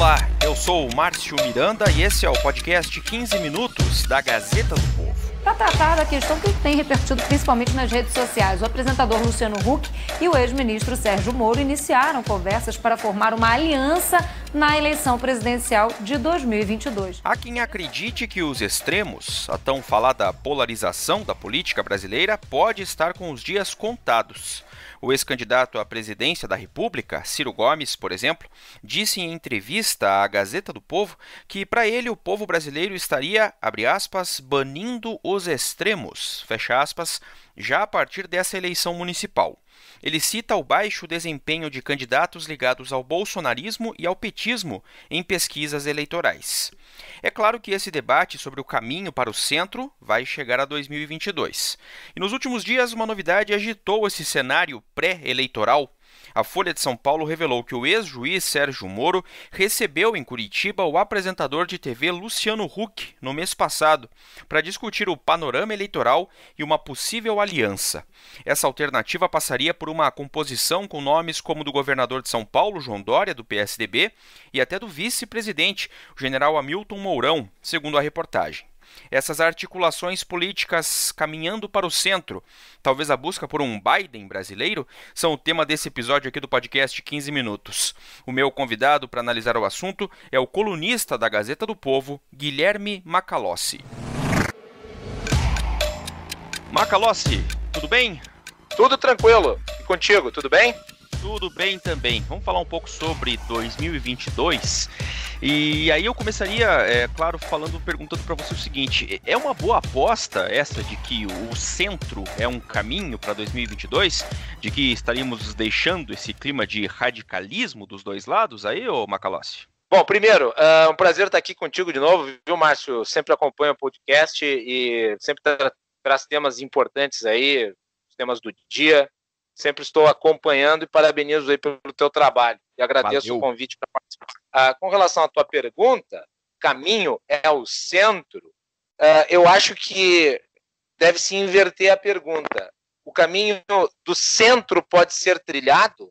Olá, eu sou o Márcio Miranda e esse é o podcast 15 Minutos da Gazeta do Povo. Para tratar da questão que tem repercutido principalmente nas redes sociais, o apresentador Luciano Huck e o ex-ministro Sérgio Moro iniciaram conversas para formar uma aliança na eleição presidencial de 2022. Há quem acredite que os extremos, a tão falada polarização da política brasileira, pode estar com os dias contados. O ex-candidato à presidência da República, Ciro Gomes, por exemplo, disse em entrevista à Gazeta do Povo que, para ele, o povo brasileiro estaria, abre aspas, banindo os extremos, fecha aspas, já a partir dessa eleição municipal. Ele cita o baixo desempenho de candidatos ligados ao bolsonarismo e ao petismo em pesquisas eleitorais. É claro que esse debate sobre o caminho para o centro vai chegar a 2022. E nos últimos dias, uma novidade agitou esse cenário pré-eleitoral. A Folha de São Paulo revelou que o ex-juiz Sérgio Moro recebeu em Curitiba o apresentador de TV Luciano Huck no mês passado para discutir o panorama eleitoral e uma possível aliança. Essa alternativa passaria por uma composição com nomes como do governador de São Paulo, João Dória, do PSDB, e até do vice-presidente, o general Hamilton Mourão, segundo a reportagem. Essas articulações políticas caminhando para o centro, talvez a busca por um Biden brasileiro, são o tema desse episódio aqui do podcast 15 Minutos. O meu convidado para analisar o assunto é o colunista da Gazeta do Povo, Guilherme Macalossi. Macalossi, tudo bem? Tudo tranquilo. E contigo, tudo bem? Tudo bem também. Vamos falar um pouco sobre 2022. E aí eu começaria, claro, perguntando para você o seguinte: é uma boa aposta essa de que o centro é um caminho para 2022? De que estaríamos deixando esse clima de radicalismo dos dois lados aí, ô Macalossi? Bom, primeiro, é um prazer estar aqui contigo de novo, viu, Márcio? Sempre acompanho o podcast e sempre traz temas importantes aí, os temas do dia. Sempre estou acompanhando e parabenizo aí pelo teu trabalho. E agradeço Valeu. O convite para participar. Com relação à tua pergunta, caminho é o centro, eu acho que deve-se inverter a pergunta. O caminho do centro pode ser trilhado?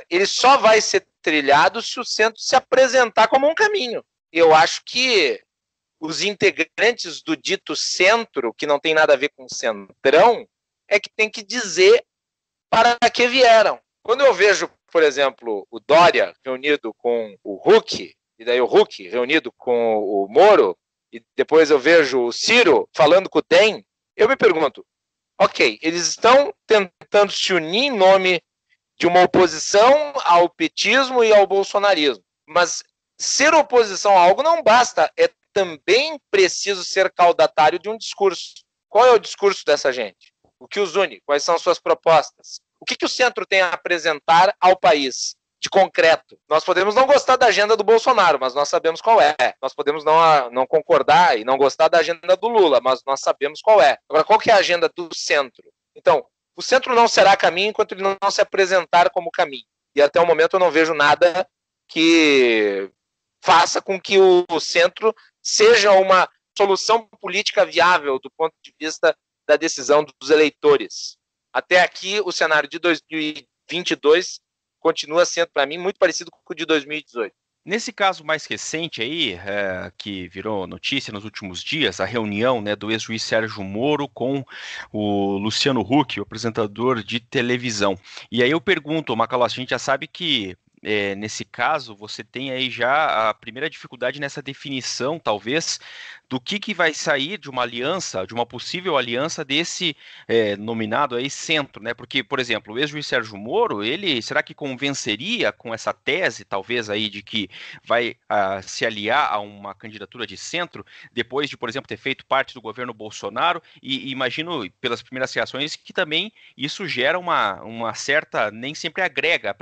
Ele só vai ser trilhado se o centro se apresentar como um caminho. Eu acho que os integrantes do dito centro, que não tem nada a ver com centrão, é que tem que dizer para que vieram. Quando eu vejo, por exemplo, o Dória reunido com o Huck, e daí o Huck reunido com o Moro, e depois eu vejo o Ciro falando com o DEM, eu me pergunto, ok, eles estão tentando se unir em nome de uma oposição ao petismo e ao bolsonarismo, mas ser oposição a algo não basta, é também preciso ser caudatário de um discurso. Qual é o discurso dessa gente? O que os une? Quais são suas propostas? O que o centro tem a apresentar ao país de concreto? Nós podemos não gostar da agenda do Bolsonaro, mas nós sabemos qual é. Nós podemos não concordar e não gostar da agenda do Lula, mas nós sabemos qual é. Agora, qual que é a agenda do centro? Então, o centro não será caminho enquanto ele não se apresentar como caminho. E até o momento eu não vejo nada que faça com que o centro seja uma solução política viável do ponto de vista da decisão dos eleitores. Até aqui, o cenário de 2022 continua sendo, para mim, muito parecido com o de 2018. Nesse caso mais recente aí, que virou notícia nos últimos dias, a reunião, né, do ex-juiz Sérgio Moro com o Luciano Huck, o apresentador de televisão. E aí eu pergunto, Macalossi, a gente já sabe que nesse caso você tem aí já a primeira dificuldade nessa definição, talvez, do que vai sair de uma aliança, de uma possível aliança desse nominado aí centro, né? Porque, por exemplo, o ex-juiz Sérgio Moro, ele será que convenceria com essa tese, talvez, aí de que vai se aliar a uma candidatura de centro, depois de, por exemplo, ter feito parte do governo Bolsonaro, e imagino, pelas primeiras reações, que também isso gera uma certa, nem sempre agrega a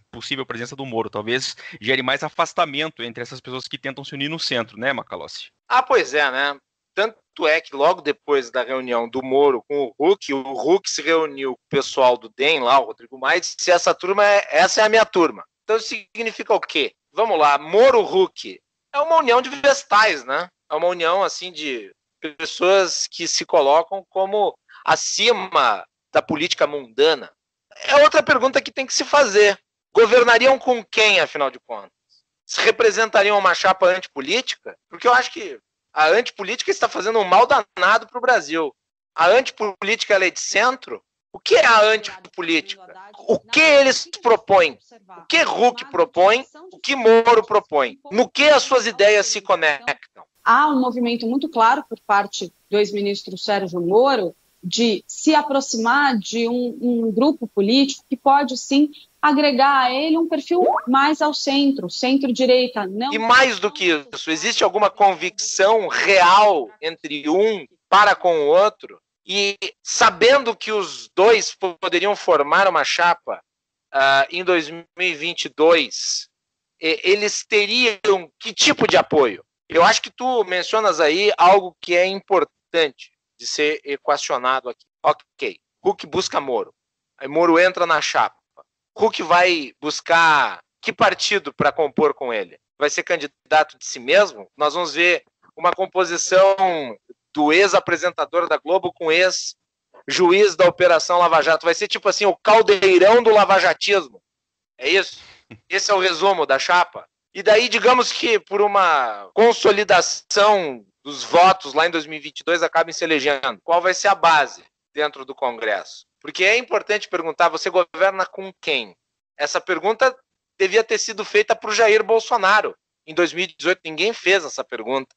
possível presença do Moro, talvez gere mais afastamento entre essas pessoas que tentam se unir no centro, né, Macalossi? Pois é, né? Tanto é que logo depois da reunião do Moro com o Huck se reuniu com o pessoal do DEM lá, o Rodrigo Maia, e disse, essa é a minha turma. Então isso significa o quê? Vamos lá, Moro-Huck é uma união de vestais, né? É uma união, assim, de pessoas que se colocam como acima da política mundana. É outra pergunta que tem que se fazer. Governariam com quem, afinal de contas? representariam uma chapa antipolítica? Porque eu acho que a antipolítica está fazendo um mal danado para o Brasil. A antipolítica ela é de centro? O que é a antipolítica? O que eles propõem? O que Huck propõe? O que Moro propõe? No que as suas ideias se conectam? Há um movimento muito claro por parte do ex-ministro Sérgio Moro de se aproximar de um grupo político que pode, sim, agregar a ele um perfil mais ao centro, centro-direita. Não... E mais do que isso, existe alguma convicção real entre um para com o outro? E sabendo que os dois poderiam formar uma chapa em 2022, eles teriam que tipo de apoio? Eu acho que tu mencionas aí algo que é importante de ser equacionado aqui. Ok, Huck busca Moro. Aí Moro entra na chapa. Huck vai buscar que partido para compor com ele? Vai ser candidato de si mesmo? Nós vamos ver uma composição do ex-apresentador da Globo com ex-juiz da Operação Lava Jato. Vai ser tipo assim, o caldeirão do lavajatismo. É isso? Esse é o resumo da chapa. E daí, digamos que por uma consolidação dos votos lá em 2022 acabem se elegendo. Qual vai ser a base dentro do Congresso? Porque é importante perguntar, você governa com quem? Essa pergunta devia ter sido feita para o Jair Bolsonaro. Em 2018 ninguém fez essa pergunta.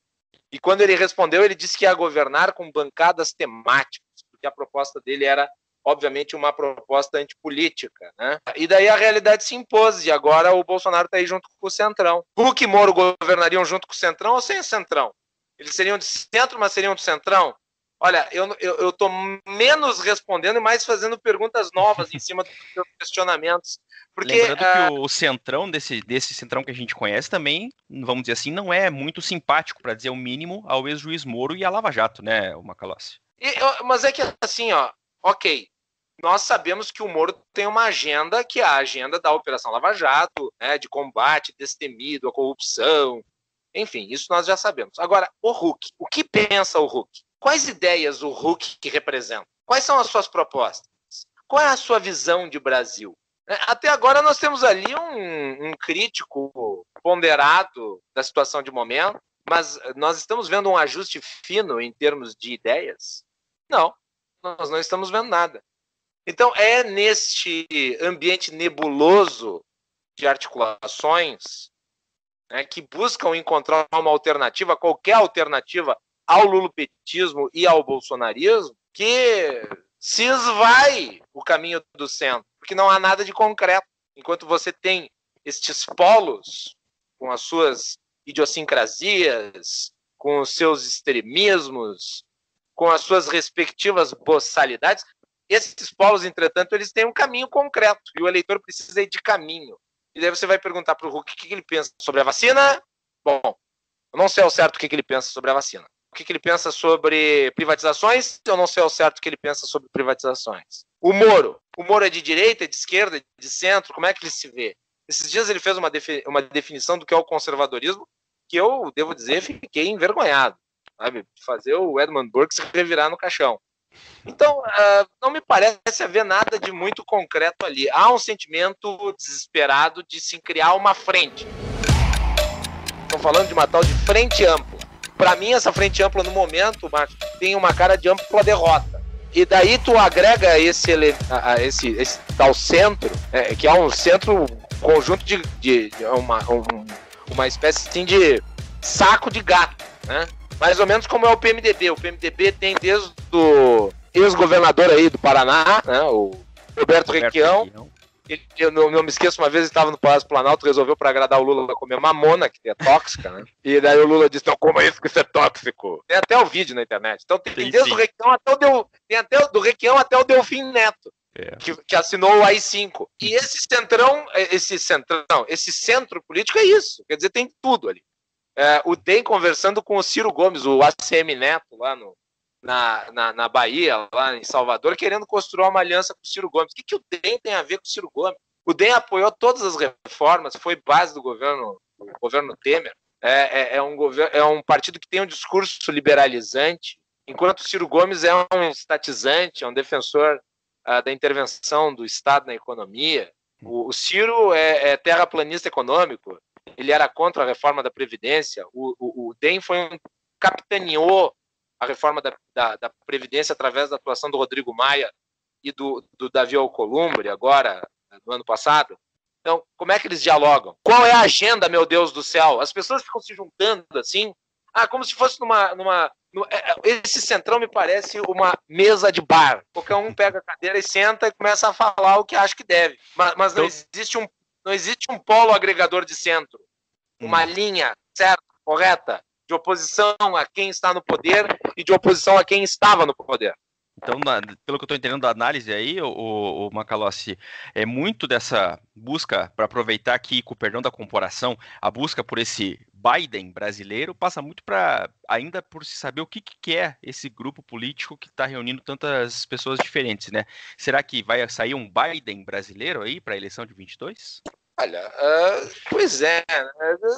E quando ele respondeu, ele disse que ia governar com bancadas temáticas, porque a proposta dele era, obviamente, uma proposta antipolítica, né? E daí a realidade se impôs, e agora o Bolsonaro está aí junto com o Centrão. Huck e Moro governariam junto com o Centrão ou sem o Centrão? Eles seriam de centro, mas seriam do Centrão? Olha, eu estou menos respondendo e mais fazendo perguntas novas em cima dos seus questionamentos. Porque, lembrando que o centrão desse centrão que a gente conhece também, vamos dizer assim, não é muito simpático, para dizer o mínimo, ao ex-juiz Moro e à Lava Jato, né, o Macalossi? Mas é que assim, ó, ok, nós sabemos que o Moro tem uma agenda que é a agenda da Operação Lava Jato, né, de combate destemido à corrupção, enfim, isso nós já sabemos. Agora, o Huck, o que pensa o Huck? Quais ideias o Huck que representa? Quais são as suas propostas? Qual é a sua visão de Brasil? Até agora nós temos ali um crítico ponderado da situação de momento, mas nós estamos vendo um ajuste fino em termos de ideias? Não, nós não estamos vendo nada. Então é neste ambiente nebuloso de articulações, né, que buscam encontrar uma alternativa, qualquer alternativa ao lulopetismo e ao bolsonarismo, que se esvai o caminho do centro, porque não há nada de concreto. Enquanto você tem estes polos, com as suas idiosincrasias, com os seus extremismos, com as suas respectivas boçalidades, esses polos, entretanto, eles têm um caminho concreto, e o eleitor precisa ir de caminho. E daí você vai perguntar para o Huck o que ele pensa sobre a vacina. Bom, eu não sei ao certo o que ele pensa sobre a vacina. O que ele pensa sobre privatizações, eu não sei ao certo o que ele pensa sobre privatizações. O Moro é de direita, de esquerda, de centro, como é que ele se vê? Esses dias ele fez uma definição do que é o conservadorismo, que eu, devo dizer, fiquei envergonhado, sabe? De fazer o Edmund Burke se revirar no caixão. Então, não me parece haver nada de muito concreto ali. Há um sentimento desesperado de se criar uma frente. Estão falando de uma tal de frente ampla. Para mim, essa frente ampla, no momento, Marcos, tem uma cara de ampla derrota. E daí tu agrega esse tal centro, que é um centro conjunto de uma espécie assim, de saco de gato, né? Mais ou menos como é o PMDB. O PMDB tem desde o ex-governador aí do Paraná, né, o Roberto Requião. Eu não me esqueço, uma vez ele estava no Palácio Planalto, resolveu para agradar o Lula comer mamona, que é tóxica, né? E daí o Lula disse, não coma isso que isso é tóxico. Tem até o vídeo na internet. Então tem desde o Requião até do Requião até o Delfim Neto, que assinou o AI-5. E esse centro político é isso. Quer dizer, tem tudo ali. O DEM conversando com o Ciro Gomes, o ACM Neto, lá na Bahia, lá em Salvador, querendo construir uma aliança com o Ciro Gomes. O que o DEM tem a ver com o Ciro Gomes? O DEM apoiou todas as reformas, foi base do governo Temer. É um partido que tem um discurso liberalizante, enquanto o Ciro Gomes é um estatizante, é um defensor da intervenção do Estado na economia. O Ciro é terraplanista econômico, ele era contra a reforma da Previdência. O DEM capitaneou a reforma da Previdência através da atuação do Rodrigo Maia e do Davi Alcolumbre, agora, no ano passado. Então, como é que eles dialogam? Qual é a agenda, meu Deus do céu? As pessoas ficam se juntando assim, como se fosse esse centrão me parece uma mesa de bar. Qualquer um pega a cadeira e senta e começa a falar o que acha que deve. Mas não existe um polo agregador de centro. Uma linha certa, correta, de oposição a quem está no poder e de oposição a quem estava no poder. Então, pelo que eu estou entendendo da análise aí, o Macalossi, é muito dessa busca, para aproveitar aqui, com o perdão da comparação, a busca por esse Biden brasileiro passa muito ainda por se saber o que é esse grupo político que está reunindo tantas pessoas diferentes, né? Será que vai sair um Biden brasileiro aí para a eleição de 22? Olha, pois é,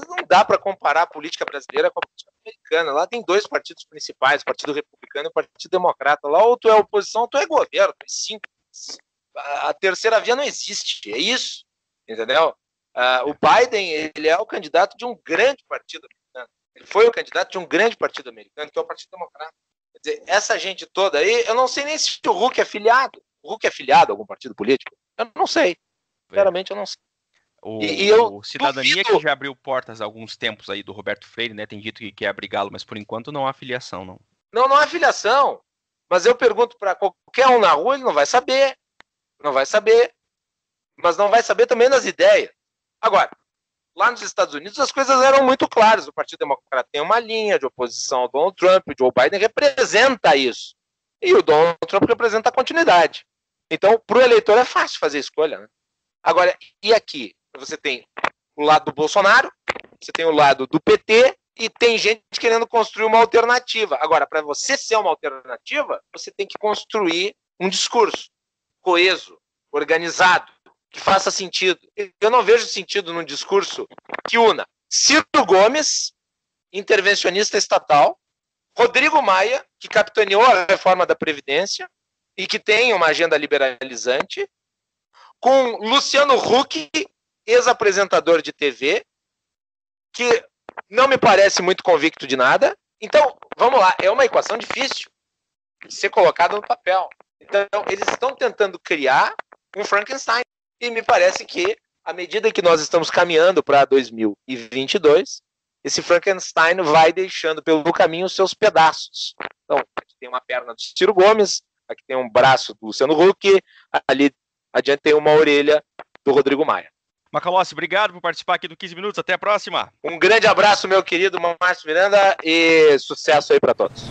não dá para comparar a política brasileira com a política americana. Lá tem dois partidos principais, o Partido Republicano e o Partido Democrata. Lá ou tu é oposição ou tu é governo. É simples. A terceira via não existe, é isso, entendeu? O Biden, ele é o candidato de um grande partido americano. Ele foi o candidato de um grande partido americano, que é o Partido Democrata. Quer dizer, essa gente toda aí, eu não sei nem se o Huck é filiado. O Huck é filiado a algum partido político? Eu não sei. Sinceramente, eu não sei. O Cidadania que já abriu portas há alguns tempos aí do Roberto Freire, né? Tem dito que quer abrigá-lo, mas por enquanto não há filiação, não. Não há filiação. Mas eu pergunto para qualquer um na rua, ele não vai saber. Não vai saber. Mas não vai saber também das ideias. Agora, lá nos Estados Unidos as coisas eram muito claras. O Partido Democrata tem uma linha de oposição ao Donald Trump, o Joe Biden representa isso. E o Donald Trump representa a continuidade. Então, para o eleitor é fácil fazer escolha, né? Agora, e aqui? Você tem o lado do Bolsonaro, você tem o lado do PT e tem gente querendo construir uma alternativa. Agora, para você ser uma alternativa, você tem que construir um discurso coeso, organizado, que faça sentido. Eu não vejo sentido num discurso que una Ciro Gomes, intervencionista estatal, Rodrigo Maia, que capitaneou a reforma da Previdência e que tem uma agenda liberalizante, com Luciano Huck, ex-apresentador de TV, que não me parece muito convicto de nada. Então, vamos lá, é uma equação difícil de ser colocada no papel. Então, eles estão tentando criar um Frankenstein. E me parece que, à medida que nós estamos caminhando para 2022, esse Frankenstein vai deixando pelo caminho os seus pedaços. Então, aqui tem uma perna do Ciro Gomes, aqui tem um braço do Luciano Huck, ali adiante tem uma orelha do Rodrigo Maia. Macalossi, obrigado por participar aqui do 15 Minutos. Até a próxima. Um grande abraço, meu querido Márcio Miranda, e sucesso aí para todos.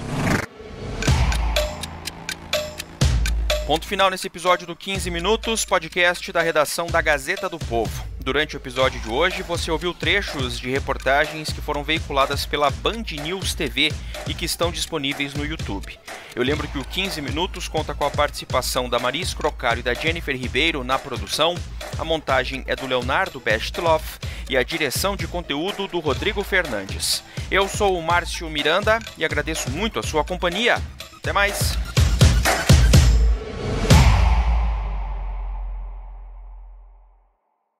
Ponto final nesse episódio do 15 Minutos, podcast da redação da Gazeta do Povo. Durante o episódio de hoje, você ouviu trechos de reportagens que foram veiculadas pela Band News TV e que estão disponíveis no YouTube. Eu lembro que o 15 Minutos conta com a participação da Maris Crocaro e da Jennifer Ribeiro na produção, a montagem é do Leonardo Bestloff e a direção de conteúdo do Rodrigo Fernandes. Eu sou o Márcio Miranda e agradeço muito a sua companhia. Até mais!